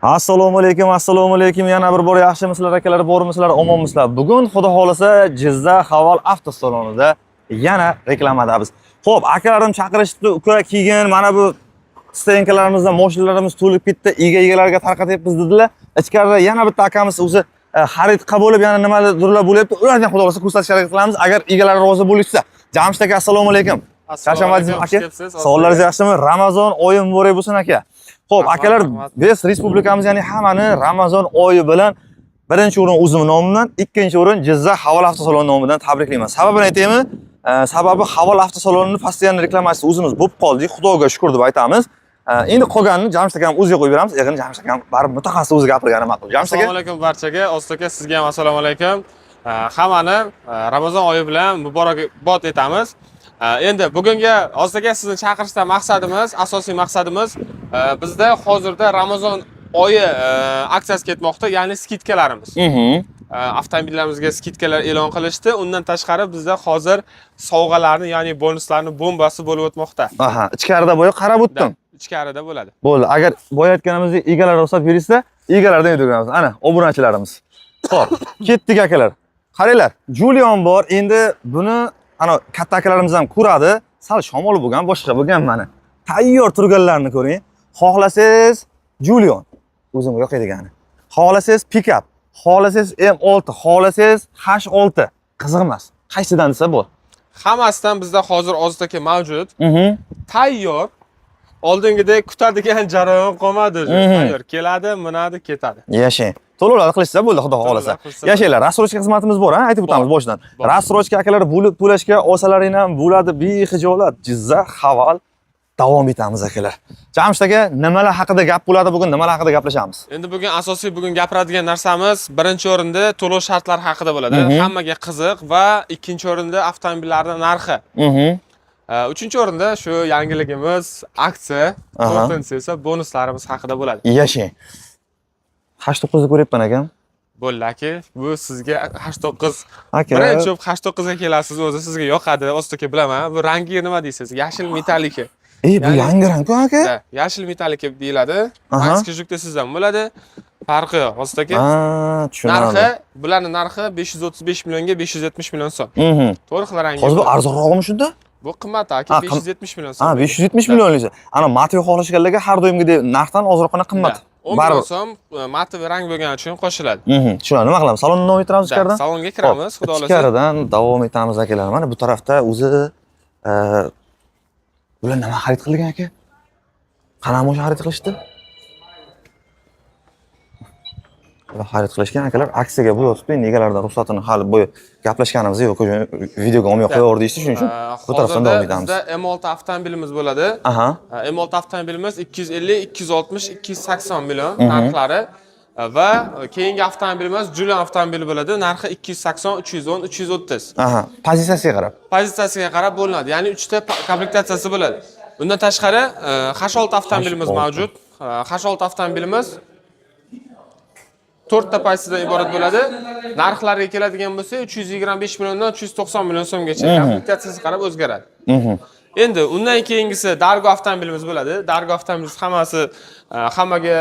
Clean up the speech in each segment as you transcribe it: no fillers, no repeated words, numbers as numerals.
Assalomu alaykum. Yana bir bor yaxshimisizlar akalar, bormisizlar, omonmisizlar? Bugun xudo xolasa Jizzax Haval avtosalonida yana reklamadamiz. Xo'p, akalarim chaqirishdi, uka keyin mana bu stenkalarimizni, mashinalarimiz to'lib ketdi, egalariga tarqatyapmiz dedilar. Ichkarida yana bitta akamiz o'zi xarid qabuli yana nimalardir bo'lyapti. Ulardan xudo xolasa ko'rsatishga harakat qilamiz agar egalari rozi bo'lishsa. Jamshid aka, assalomu alaykum. Kashamadingiz aka? Savollaringiz yaxshimi? Ramazon oyi muborak bo'lsin aka. Xo'p, akalar, biz respublikamiz, ya'ni hammani Ramazon oyi bilan birinchi o'rin o'zim nomimdan, ikkinchi o'rin Jizzax Haval avtosaloni nomidan tabriklayman. Sababini aytaymi? Sababi Haval avtosalonining postoyanniy reklamachisi o'zimiz bo'lib qoldik. Xudoga shukr deb aytamiz. Endi qolganini Jamshid akam o'ziga qo'yib beramiz. Endi Jamshid akam baribir mutaxassis o'zi gapirgani ma'qul. Jamshid aka. Assalomu alaykum barchaga. Osta aka, sizga ham assalomu alaykum. Hammani Ramazon oyi bilan muborakbod etamiz. Endi bugungi Osta aka sizni chaqirishdan maqsadimiz, asosiy maqsadimiz bizda hozirda Ramazon oyi aksiyasi ketmoqda, ya'ni skidkalarimiz. Avtomobillarimizga skidkalar e'lon qilishdi. Undan tashqari bizda hozir sovg'alarni, ya'ni bonuslarni bombasi bo'lib o'tmoqda. Aha, ichkarida bo'ya qarab o'tdim. Ichkarida bo'ladi. Bo'ldi. Agar bo'yayotganimizda egalar ruxsat berishsa, egalardan yurganamiz. Ana, obunachilarimiz. Xo'p, ketdik akalar. Qaranglar, Julian bor. Endi buni ana katta akalarimiz ham ko'radi. Sal shamol bo'lgan, boshqa bo'lgan mana. Tayyor turganlarni ko'ring. Xohlasangiz Julian o'zimga yoqadigani. Xohlasangiz pick-up, xohlasangiz M6, xohlasangiz H6. Qiziq emas. Qaysidan desa bo'l. Hammasidan bizda hozir Oztaka mavjud. Tayyor. Oldingidek kutadigan jarayon qolmadi. Tayyor keladi, minadi, ketadi. Yashang. To'lovlar qilishsa bo'ldi, xudo xolasa. Yashanglar. Rassrochka xizmatimiz bor, ha, aytib o'tamiz boshidan. Rassrochka akalar bo'lib to'lashga olsalaring ham bo'ladi, behijolat. Jizzax Haval davom etamiz akalar. Jamshid aka, nimalar haqida gap bo'ladi bugun, nimalar haqida gaplashamiz? Endi bugun gapiradigan narsamiz birinchi o'rinda to'lov shartlari haqida bo'ladi. Hammaga qiziq va ikkinchi o'rinda avtomobillarning narxi. Uchinchi o'rinda shu yangiligimiz aksiya, to'rtinchisi esa bonuslarimiz haqida bo'ladi. Yashang. 89 ni ko'ryapman akam. Bo'ldi aka, bu sizga 89. Aka. Birinchi 89 ga kelasiz, o'zi sizga yoqadi, Ostaka bilaman. Bu rangi nima deysiz? Yashil metallika. Bu yangi rang-ku aka? Yashil metallika deyiladi. Maska jukda sizdan bo'ladi. Farqi yo'q, Ostaka. Tushunarli. Narxi, bularning narxi 535 millionga 570 million so'm. To'liq rangi. Hozir bu arzonroqmi shunda? Bu qimmat aka, 570 million so'm. 570 million deysiz. Ana matvi xohlashganlarga har doimgidek narxdan ozroqroq qimmat. 10 million so'm matvi rang bo'lgani uchun qo'shiladi. Tushunarli, nima qilamiz? Salonni davom ettiramiz ichkaridan? Salonga kiramiz, xudo xolasa. Ichkaridan davom etamiz akalar. Mana bu tarafda o'zi bular nima xarid qilgan aka? Qanaqa mashina xarid qilishdi? Bular xarid qilishgan akalar aksiyaga bo'yotibdi. Endi egalardan ruxsatini hali bo'yi gaplashganimiz yo'q. Videoga olmay qo'yaverdik-chi, shuning uchun bu tarafdan davom etamiz. Bizda M6 avtomobilimiz bo'ladi. M6 avtomobilimiz 250, 260, 280 million narxlari va keyingi avtomobilimiz Julian avtomobili bo'ladi. Narxi 280, 310, 330. Pozitsiyasiga qarab. Pozitsiyasiga qarab bo'linadi. Ya'ni 3 ta komplektatsiyasi bo'ladi. Bundan tashqari H6 avtomobilimiz mavjud. H6 avtomobilimiz 4 ta pozitsiyadan iborat bo'ladi. Narxlariga keladigan bo'lsa 325 milliondan 390 million so'mgacha komplektatsiyasiga qarab o'zgaradi. Endi undan keyingisi Dargo avtomobilimiz bo'ladi. Dargo avtomobilimiz hammaga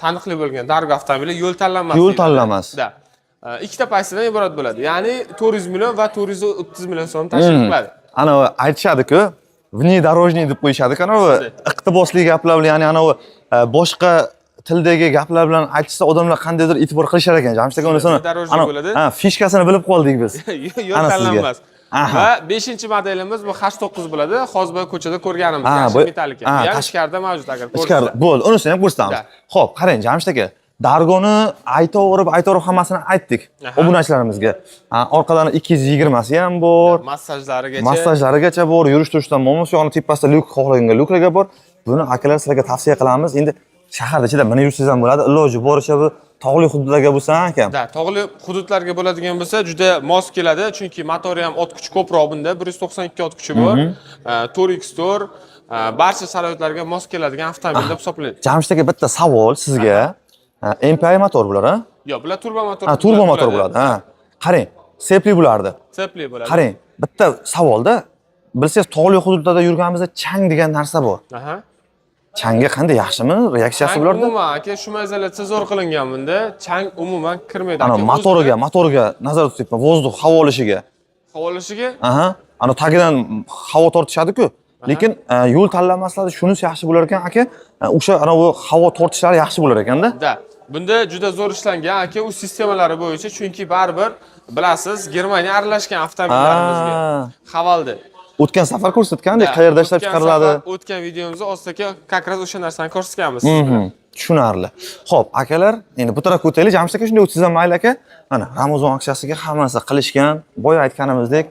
taniqli bo'lgan Dargo avtomobili yo'l tanlanmas. Yo'l tanlamas. Ikkita pozitsiyadan iborat bo'ladi. Ya'ni 400 million va 430 million so'm tashkil qiladi. Ana aytishadi-ku, внедорожный deb qo'yishadi, ana u iqtibosli gaplar bilan, ya'ni ana u boshqa tildagi gaplar bilan aytishsa odamlar qandaydir e'tibor qilishar ekan. Jamshid aka unisini fishkasini bilib qoldik biz. Yo'l tanlanmas. Va 5-modelimiz bu H9 bo'ladi. Hozir bu ko'chada ko'rganimiz yashil metallika. Ya'ni ichkarida mavjud agar ko'rsatsa. Bo'ldi, unisini ham ko'rsatamiz. Xo'p, qarang Jamshid aka, Dargoni aytaverib hammasini aytdik obunachilarimizga. Orqadan 220 si ham bor. Massajlarigacha bor, yurish-turishdan momos yog'ini tepasida lyuk xohlagan lyuklarga bor. Buni akalar sizlarga tavsiya qilamiz. Endi shaharda ichida mana yursangiz ham bo'ladi. Iloji boricha bu tog'li hududlarga bo'lsa ham. Tog'li hududlarga bo'ladigan bo'lsa juda mos keladi, chunki motori ham ot kuchi ko'proq bunda. 192 ot kuchi bor. 4x4 barcha sharoitlarga mos keladigan avtomobil deb hisoblanadi. Jamshid aka, bitta savol sizga. MPI motor bular, ha? Yo'q, bular turbo motor. Turbo motor bo'ladi, ha. Qarang, sepli bo'lardi. Sepli bo'ladi. Qarang, bitta savolda, bilsangiz tog'li hududlarda yurganimizda chang degan narsa bor. Changga qanday yaxshimi? Reaksiyasi Chang bularda? umuman aka shu izolyatsiya zo'r qilingan bunda. Chang umuman kirmaydi. Ana aka. motoriga nazorat tutyapman. Vozdux havo olishiga. Havo olishiga Aha. Ana tagidan havo tortishadi-ku. Lekin yo'l tanlamaslarda shunisi yaxshi bo'lar ekan, aka. O'sha ana bu havo tortishlari yaxshi bo'lar ekanda. da. Bunda juda zo'r ishlangan aka u sistemalari bo'yicha, chunki baribir bilasiz, Germaniya aralashgan avtomobillarimizga. Havaldi. O'tgan safar ko'rsatgandek, qayerda ishlab chiqariladi. O'tgan videomizda ostaki как раз o'sha narsani ko'rsatganmiz. Tushunarli. Xo'p, akalar, endi bu tarafga o'taylik. Jamshid aka shunday o'tsizam mayli aka. Mana Ramazon aksiyasiga hammasi qilishgan. Boya aytganimizdek,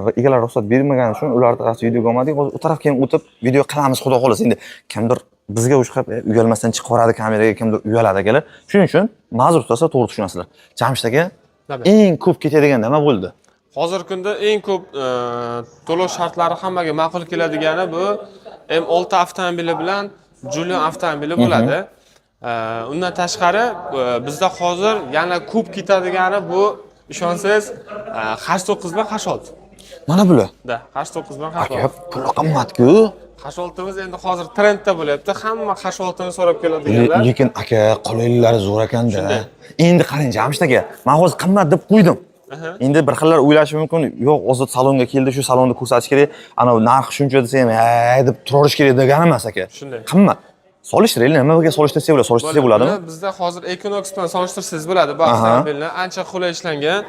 va egalar ruxsat bermagani uchun ular tarafga video olmadik. Hozir u tarafga ham o'tib video qilamiz, xudo xolasa. Endi kimdir bizga o'shqab uyalmasdan chiqib yuboradi kameraga, kimdir uyaladi akalar. Shuning uchun ma'zur tutsa to'g'ri tushunasizlar. Jamshid aka, eng ko'p ketadigan nima bo'ldi? Hozirgi kunda eng ko'p to'lov shartlari hammaga ma'qul keladigani bu M6 avtomobili bilan Julian avtomobili bo'ladi. Undan tashqari bizda hozir yana ko'p ketadigani bu ishonsangiz H9 bilan H6. Mana bular. Da, H9 bilan H6. Aka, pul qimmat-ku. H6miz endi hozir trendda bo'lyapti. Hamma H6ni so'rab keladiganlar. Lekin aka, qolaylari zo'r ekanda. Endi qarang, Jamshid aka, men hozir qimmat deb qo'ydim. Endi bir xillar o'ylashi mumkin, yo'q, hozir salonga keldi, shu salonni ko'rsatish kerak, ana narx shuncha desa ham, deb turaverish kerak degani emas aka. Shunday. Qimmat. Solishtiraylik, nimaga solishtirsa bo'ladi, solishtirsa bo'ladimi? Bizda hozir Equinox bilan solishtirsangiz bo'ladi. Bu avtomobilni ancha qulay ishlangan.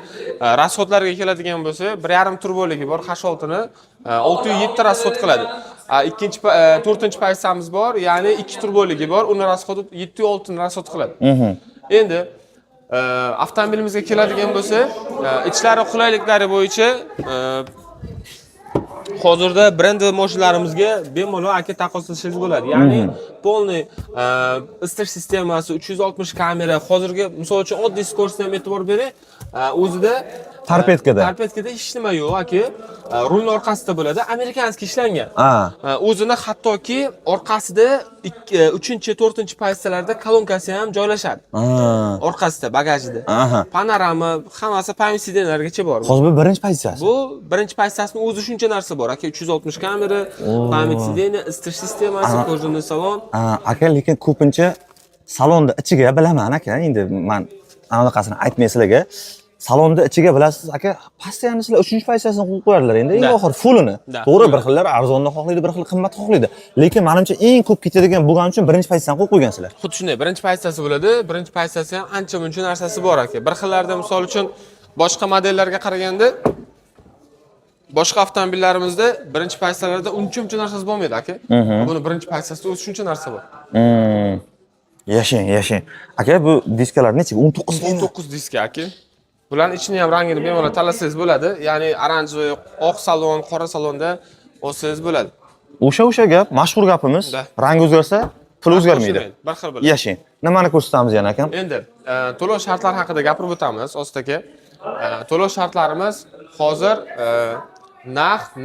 Rasxodlarga keladigan bo'lsa, 1.5 turboligi bor, H6ni 607 rasxod qiladi. Ikkinchi 4-paysamiz bor, ya'ni 2 turboligi bor, uni rasxodi 706 ni rasxod qiladi. Endi avtomobilimizga keladigan bo'lsa, ichlari qulayliklari bo'yicha hozirda brend mashinalarimizga bemalol aka taqqoslashingiz bo'ladi. Ya'ni polniy isitish sistemasi, 360 kamera, hozirgi misol uchun oddiy skorsga ham e'tibor bering. O'zida Tarpetkada hech nima yo'q aka. Rulni orqasida bo'ladi, amerikanskiy ishlangan. O'zini hattoki orqasida 3-4-paysalarda kolonkasi ham joylashadi. Orqasida, bagajida. Panorama, hammasi pamsidlargacha bor. Hozir bu birinchi pozitsiyasi. Bu birinchi pozitsiyasining o'zi shuncha narsa bor aka. 360 kamera, pamsidlar, isitish sistemasi, ko'rjinli salon. Aka, lekin ko'pincha salonda ichiga bilaman aka. Endi men anaqasini aytmay sizlarga. Salonda ichiga bilasiz aka, postoyanno sizlar 3-pozitsiyasini qo'yib qo'yadilar endi. Eng oxir fullini. To'g'ri, bir xillar arzonni xohlaydi, bir xil qimmat xohlaydi. Lekin menimcha eng ko'p ketadigan bo'lgani uchun birinchi pozitsiyani qo'yib qo'ygansizlar. Xuddi shunday, birinchi pozitsiyasi bo'ladi. Birinchi pozitsiyasi ham ancha-muncha narsasi bor aka. Bir xillarda misol uchun boshqa modellarga qaraganda boshqa avtomobillarimizda birinchi pozitsiyalarda uncha narsasi bo'lmaydi aka. Buni birinchi pozitsiyasida o'zi shuncha narsa bor. Yashang. Aka, bu diskalar necha? 19 diska aka. Bularning ichini ham rangini bemalol tanlasangiz bo'ladi. Ya'ni oranji, oq salon, qora salonda olsangiz bo'ladi. O'sha gap, mashhur gapimiz, rang o'zgarsa, pul o'zgarmaydi. Bir xil bo'ladi. Yashang. Nimani ko'rsatamiz yana akam? Endi to'lov shartlari haqida gapirib o'tamiz ostaka. To'lov shartlarimiz hozir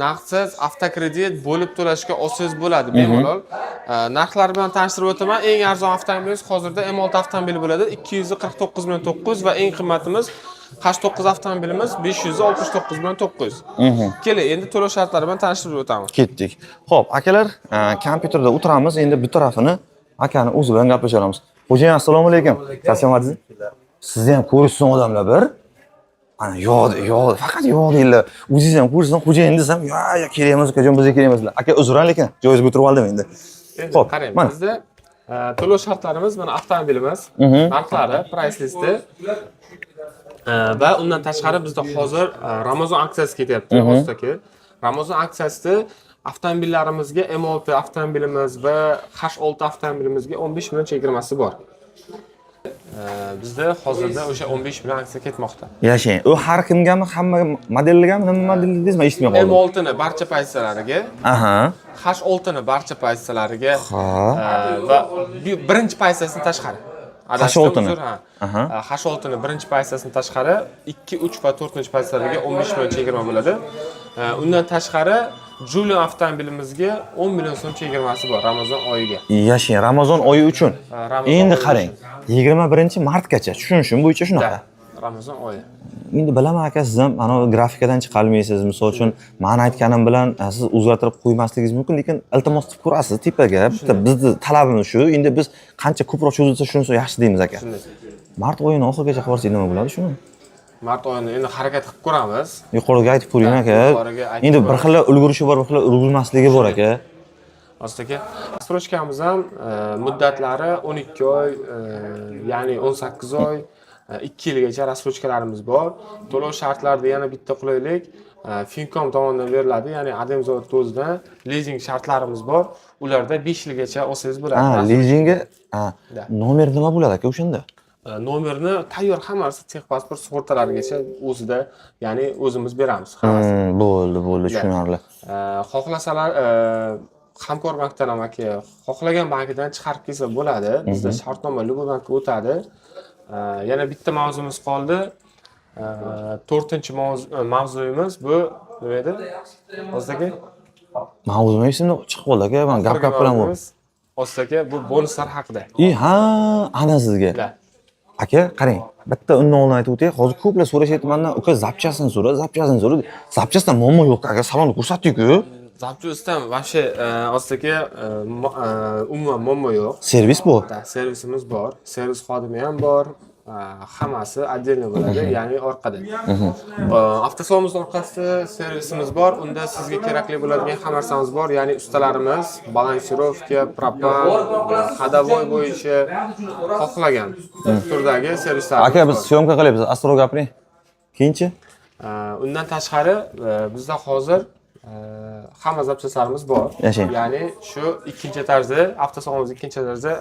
naqdsiz avtokredit bo'lib to'lashga olsangiz bo'ladi bemalol. Narxlar bilan tanishtirib o'taman. Eng arzon avtomobilimiz hozirda M6 avtomobili bo'ladi, 249 va eng qimmatimiz H9 avtomobilimiz 569 Keling, endi to'lov shartlari bilan tanishtirib o'tamiz. Ketdik. Xo'p, akalar, kompyuterda o'tiramiz. Endi bu tarafini akani o'zi bilan gaplashamiz. Xo'jayin, assalomu alaykum. Charchamadingiz? Sizni ham ko'rishsin odamlar bir. Ana yo'q, faqat yo'q deydilar. O'zingiz ham ko'rsin, xo'jayin desam, "Yo, kerakmas, ukajon, bizga kerakmaslar." Aka, uzr lekin joyizga o'tirib oldim endi. Xo'p, qarang, bizda to'lov shartlarimiz mana avtomobilimiz, narxlari, price listi va undan tashqari bizda hozir Ramazon aksiyasi ketyapti, ostaki. Ramazon aksiyasida avtomobillarimizga M6 avtomobilimiz va H6 avtomobilimizga 15 million chegirmasi bor. Bizda hozirda o'sha 15 million aksiya ketmoqda. Yashang. U har kimgami, hamma modelligami, nima model dedingiz, men eshitmay qoldim. M6 ni barcha pozitsiyalariga, H6 ni barcha pozitsiyalariga va birinchi pozitsiyasidan tashqari. H6 ni. H6 ni birinchi pozitsiyasidan tashqari 2, 3 va 4 pozitsiyalarga 15 million chegirma bo'ladi. Undan tashqari Julian avtomobilimizga 10 million so'm chegirmasi bor Ramazon oyiga. Yashang, Ramazon oyi uchun. Endi qarang, 21-martgacha tushunishim bo'yicha shunaqa. Ramazon oyi. Endi bilaman aka, siz ham ana grafikadan chiqolmaysiz. Misol uchun, men aytganim bilan siz o'zgartirib qo'ymasligingiz mumkin, lekin iltimos qilib ko'rasiz tepaga. Bitta bizni talabimiz shu. Endi biz qancha ko'proq cho'zilsa shunisi yaxshi deymiz aka. Mart oyini oxirigacha qolsak nima bo'ladi shuni? Mart oyini endi harakat qilib ko'ramiz. Yuqoriga aytib ko'ring aka. yuqoriga aytib Endi bir xil ulgurishi bor, bir xil ulgurmasligi bor aka. Aslida astrochkamiz ham muddatlari 12 oy, ya'ni 18 oy, 2 yilgacha rastrochkalarimiz bor. To'lov shartlarida yana bitta qulaylik Fincom tomonidan beriladi, ya'ni Ademzor o'zidan lizing shartlarimiz bor. Ularda 5 yilgacha olsangiz bo'ladi. Ha, lizingi, nomer nima bo'ladi aka o'shanda? Nomerni tayyor hammasi tex pasport sug'urtalarigacha o'zida, ya'ni o'zimiz beramiz hammasini. Bo'ldi, tushunarli. Xohlasalar hamkor bankdan ham aka, xohlagan bankidan chiqarib kelsa bo'ladi. Bizda shartnoma Lubank o'tadi. Yana bitta mavzumiz qoldi. 4-mavzuyimiz bu nima edi? O'zdagi Mavzu esimda chiqib qoldi aka, men gap bilan bu. O'zdagi bu bonuslar haqida. Ha, ana sizga. Aka, qarang. Bitta undan oldin aytib o'tay. Hozir ko'plar so'rashyapti mendan, uka zapchasini so'ra. Zapchasdan muammo yo'q aka, salonni ko'rsatdik-ku. Zapchasdan вообще o'zdagi umuman muammo yo'q. Servis bor. Servisimiz bor. Servis xodimi ham bor. Hammasi отдельно bo'ladi, ya'ni orqada. Avtosalonimiz orqasida servisimiz bor. Unda sizga kerakli bo'ladigan hamma narsamiz bor, ya'ni ustalarimiz balansirovka, propan, ходовой bo'yicha xohlagan turdagi servislar. Aka, biz syomka qilyapmiz, astro gapiring. Keyinchi? Undan tashqari bizda hozir hamma zapchaslarimiz bor. Ya'ni shu ikkinchi tarzda, avtosalonimiz ikkinchi tarzda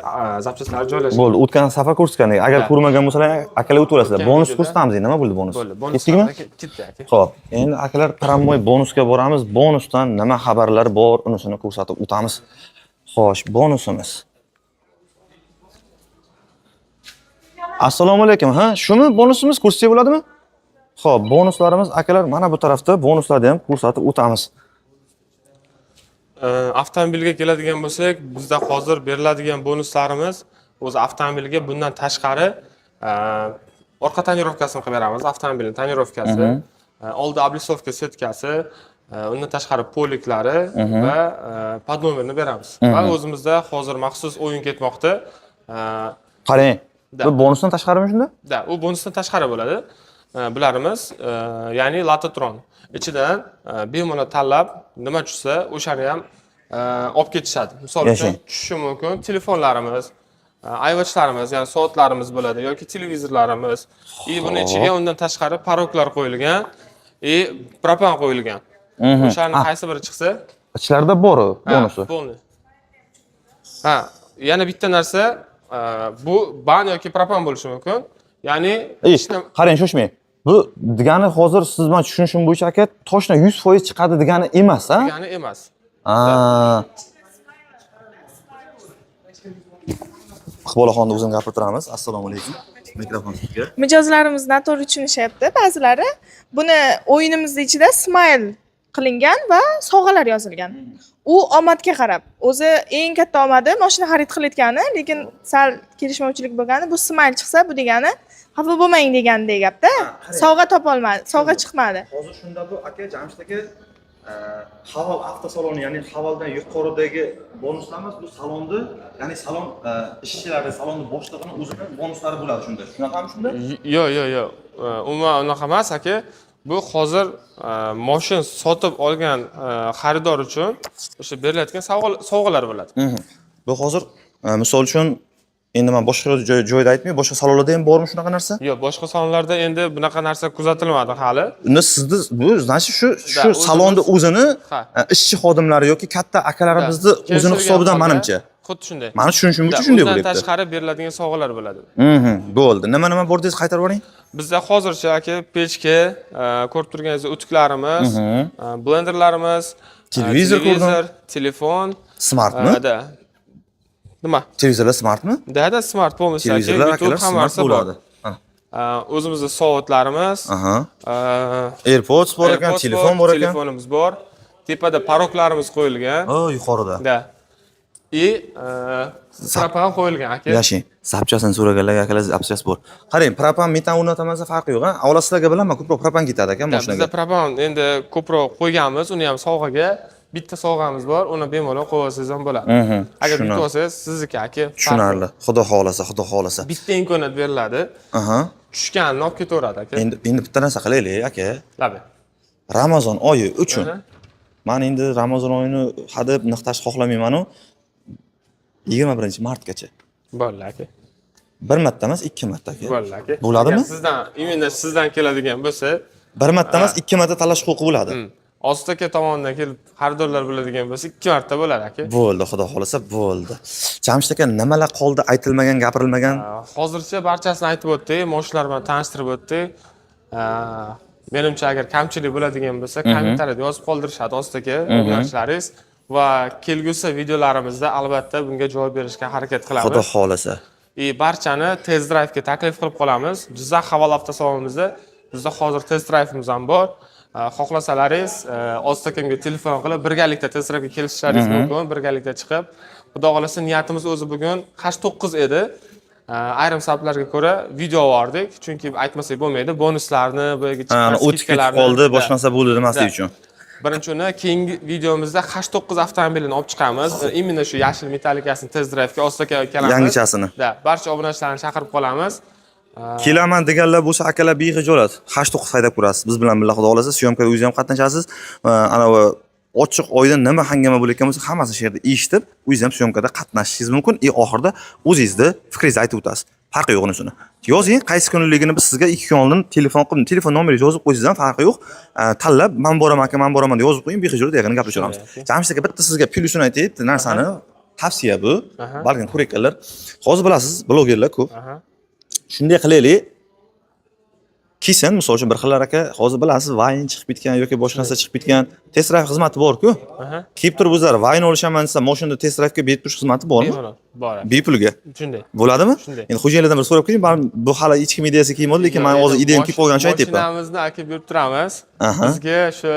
zapchasalar joylashgan. Bo'ldi, o'tgan safar ko'rsatgandik. Agar ko'rmagan bo'lsalar, akalar o'tib olasizlar. Bonus ko'rsatamiz. Nima bo'ldi bonus? Ketdikmi? Ketdi aka. Xo'p, endi akalar tramvay bonusga boramiz. Bonusdan nima xabarlar bor, unisini ko'rsatib o'tamiz. Xo'sh, bonusimiz. Assalomu alaykum. Ha, shuni bonusimiz ko'rsatsa bo'ladimi? Xo'p, bonuslarimiz akalar mana bu tarafda bonuslarni ham ko'rsatib o'tamiz. Avtomobilga keladigan bo'lsak, bizda hozir beriladigan bonuslarimiz o'zi avtomobilga bundan tashqari orqa tonirovkasini qilib beramiz, avtomobilning tonirovkasi, oldi oblisovka setkasi, undan tashqari poliklari va podnomerni beramiz. Va o'zimizda hozir maxsus o'yin ketmoqda. Qarang, bu bonusdan tashqarimi shunda? Da, u bonusdan tashqari bo'ladi. Bularimiz, ya'ni Latotron. Ichidan bemalol tanlab nima tushsa, o'shani ham olib ketishadi. Misol uchun tushishi mumkin telefonlarimiz, iWatchlarimiz, ya'ni soatlarimiz bo'ladi yoki televizorlarimiz. Buni ichiga undan tashqari paroklar qo'yilgan, propan qo'yilgan. O'shaning qaysi biri chiqsa, ichlarida bor bonusi. Yana bitta narsa, bu ban yoki propan bo'lishi mumkin. Ya'ni qarang, shoshmang. Bu degani hozir siz men tushunishim bo'yicha aka, toshna 100% chiqadi degani emas, ha? Degani emas. Iqbolaxonni o'zim gapirib turamiz. Assalomu alaykum. Mikrofon sizga. Mijozlarimiz noto'g'ri tushunishyapti ba'zilari. Buni o'yinimizning ichida smile qilingan va sovg'alar yozilgan. U omadga qarab, o'zi eng katta omadi mashina xarid qilayotgani, lekin sal kelishmovchilik bo'lgani, bu smile chiqsa, bu degani xafa bo'lmang degandek gapda. Sovg'a topolmadi, sovg'a chiqmadi. Hozir shunda bu aka Jamshid aka Haval avtosaloni, ya'ni Havaldan yuqoridagi bonuslarimiz bu salonni, ya'ni salon ishchilari, salonni boshlig'ining o'zining bonuslari bo'ladi shunda. Shunaqami shunda? Yo'q. Umuman unaqa emas aka. Bu hozir mashina sotib olgan xaridor uchun o'sha berilayotgan sovg'alar bo'ladi. Bu hozir misol uchun endi men boshqa joyda aytmay, boshqa salonlarda ham bormi shunaqa narsa? Yo'q, boshqa salonlarda endi bunaqa narsa kuzatilmadi hali. Unda sizni bu значит shu salonni o'zini ishchi xodimlari yoki katta akalarimizni o'zini hisobidan menimcha. Xuddi shunday. Meni tushunishim bo'yicha shunday bo'lyapti. Undan tashqari beriladigan sovg'alar bo'ladi. Bo'ldi. Nima bor dedingiz, qaytarib boring. Bizda hozircha aka pechka, ko'rib turganingizdek o'tiklarimiz, blenderlarimiz, televizor, telefon, smartmi? Nima? Televizorlar smartmi? Da, smart bo'lmasa, YouTube hammasi bo'ladi. O'zimizda soatlarimiz, AirPods bor ekan, telefon bor ekan. Telefonimiz bor. Tepada paroklarimiz qo'yilgan. Yuqorida. Da. и propan ham qo'yilgan aka. Yashing. Zapchasini so'raganlarga akalar zapchasi bor. Qarang, propan metan o'rnatamasa farqi yo'q, ha. Avval sizlarga bilaman, ko'proq propan ketadi aka Bizda mashinaga. propan endi ko'proq qo'yganmiz, uni ham sovg'aga bitta sovg'amiz bor, uni bemalol qo'yib olsangiz ham bo'ladi. Agar bitta olsangiz sizniki aka. Tushunarli. Xudo xolasa, xudo xolasa. Bitta imkoniyat beriladi. Aha. Tushganini olib ketaveradi aka. Endi bitta narsa qilaylik aka. Labi. Ramazon oyi uchun. Men endi Ramazon oyini hadeb niqtash xohlamayman-u. 21-martgacha. Bo'ldi aka. Bir marta emas, ikki marta aka. Bo'ldi aka. Bo'ladimi? Imенно sizdan keladigan bo'lsa, Bir marta emas, ikki marta tanlash huquqi bo'ladi. Osit aka tomonidan kelib xaridorlar bo'ladigan bo'lsa, 2 marta bo'ladi aka. Bo'ldi, xudo xolasa bo'ldi. Jamshid aka, nimalar qoldi, aytilmagan, gapirilmagan? Hozircha barchasini aytib o'tdik, mashinalar bilan tanishtirib o'tdik. Menimcha agar kamchilik bo'ladigan bo'lsa, kommentariyada yozib qoldirishadi Osit aka, o'rganishlaringiz va kelgusi videolarimizda albatta bunga javob berishga harakat qilamiz. Xudo xolasa. Barchani test drayvga taklif qilib qolamiz. Jizzax havola avtosalonimizda bizda hozir test drayvimiz ham bor. Xohlasalaringiz Osit akamga telefon qilib birgalikda test drayvga kelishishlaringiz mumkin, birgalikda chiqib. Xudo xolasa niyatimiz o'zi bugun 8-9 edi. Ayrim sabablarga ko'ra video yubordik, chunki aytmasak bo'lmaydi, bonuslarni, boyagi o'tib ketib qoldi, boshqa narsa bo'ldi demaslik uchun. Birinchini keyingi videomizda 8-9 avtomobilni olib chiqamiz. Imенно shu yashil metallikasini test drayvga Osit aka kelamiz. Yangichasini. Barcha obunachilarni chaqirib qolamiz. Kelaman deganlar bo'lsa, akalar behijolat 8-9 haydab ko'rasiz. Biz bilan birga xudo xolasa, syomkada o'zingiz ham qatnashasiz. Ana ochiq oydin nima hangama bo'layotgan bo'lsa, hammasini shu yerda eshitib, o'zingiz ham syomkada qatnashishingiz mumkin. Oxirida o'zingizni fikringizni aytib o'tasiz. Farqi yo'q unisini. Yozing, qaysi kunligini biz sizga 2 kun oldin telefon qilib, telefon nomeringizni yozib qo'ysangiz ham farqi yo'q. Tanlab, men boraman aka, men boraman deb yozib qo'ying, behijolat yaqin gaplashamiz. Jamshid aka, bitta sizga plyusini aytaylik, narsani tavsiya bu. Balkim ko'rayotganlar. Hozir bilasiz, blogerlar ko'p. Shunday qilaylik. Kelsin, misol uchun bir xillar aka, hozir bilasiz, vayn chiqib bitgan yoki boshqa narsa chiqib bitgan test drive xizmati bor-ku. Kelib turib o'zlar vayn olishaman desa, mashinada test drive'ga berib turish xizmati bormi? Bor. Bepulga. Shunday. Bo'ladimi? Endi xo'jayinlardan bir so'rab ko'ring, men bu hali hech kim ideyasi kelmadi, lekin men hozir ideyam kelib qolganicha aytyapman. Mashinamizni aka berib turamiz. Bizga shu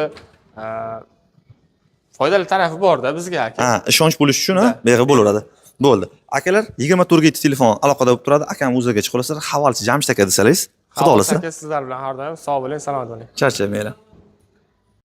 foydali tarafi bor-da bizga aka. Ishonch bo'lish uchun, beg'i bo'laveradi. Bo'ldi. Akalar 24 ga telefon aloqada bo'lib turadi. Akam o'ziga chiqib qolsa, havolchi Jamshid aka desalaringiz, xudo xolasa. Sizlar bilan har doim sog' bo'ling, salomat bo'ling. Charchamanglar.